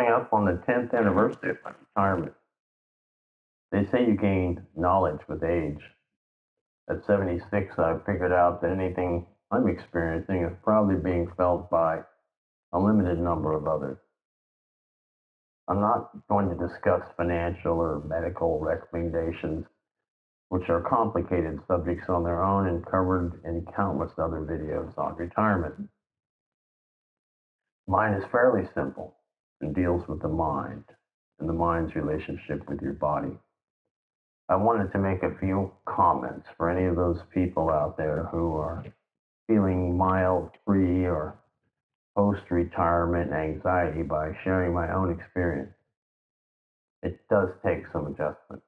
Coming up on the 10th anniversary of my retirement. They say you gain knowledge with age. At 76, I've figured out that anything I'm experiencing is probably being felt by a limited number of others. I'm not going to discuss financial or medical recommendations, which are complicated subjects on their own and covered in countless other videos on retirement. Mine is fairly simple and deals with the mind and the mind's relationship with your body. I wanted to make a few comments for any of those people out there who are feeling mild free or post retirement anxiety by sharing my own experience. It does take some adjustment,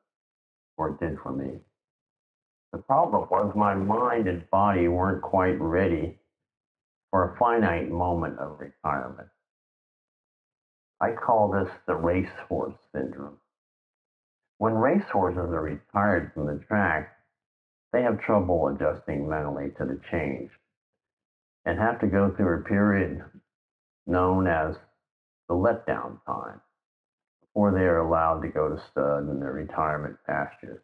or it did for me. The problem was my mind and body weren't quite ready for a finite moment of retirement. I call this the racehorse syndrome. When racehorses are retired from the track, they have trouble adjusting mentally to the change and have to go through a period known as the letdown time before they are allowed to go to stud in their retirement pastures.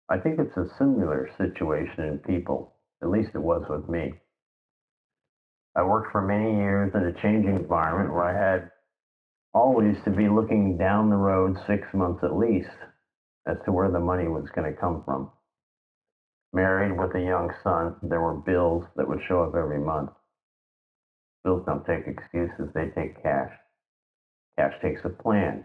I think it's a similar situation in people, at least it was with me. I worked for many years in a changing environment where I had always to be looking down the road 6 months at least as to where the money was going to come from. Married with a young son, there were bills that would show up every month. Bills don't take excuses, they take cash. Cash takes a plan.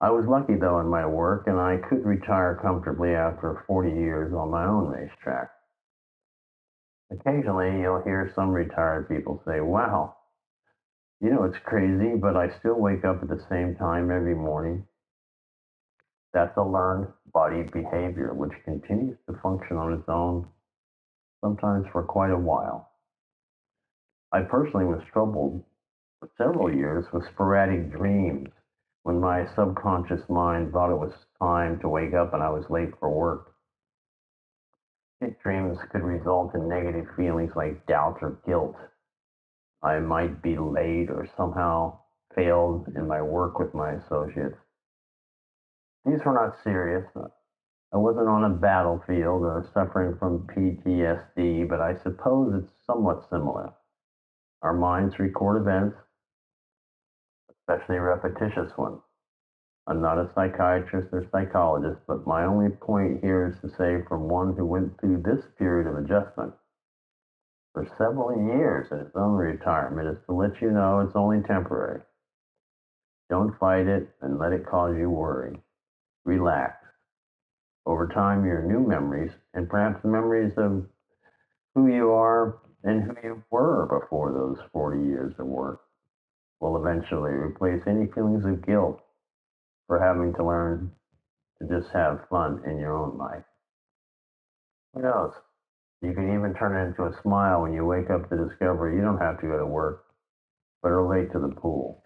I was lucky though in my work and I could retire comfortably after 40 years on my own racetrack. Occasionally you'll hear some retired people say, wow, it's crazy, but I still wake up at the same time every morning. That's a learned body behavior which continues to function on its own, sometimes for quite a while. I personally was troubled for several years with sporadic dreams when my subconscious mind thought it was time to wake up and I was late for work. These dreams could result in negative feelings like doubt or guilt. I might be late or somehow failed in my work with my associates. These were not serious. I wasn't on a battlefield or suffering from PTSD, but I suppose it's somewhat similar. Our minds record events, especially repetitious ones. I'm not a psychiatrist or psychologist, but my only point here is to say, from one who went through this period of adjustment for several years in his own retirement, is to let you know it's only temporary. Don't fight it and let it cause you worry. Relax. Over time, your new memories, and perhaps memories of who you are and who you were before those 40 years of work, will eventually replace any feelings of guilt for having to learn to just have fun in your own life. Who knows? You can even turn it into a smile when you wake up to discover you don't have to go to work, but are late to the pool.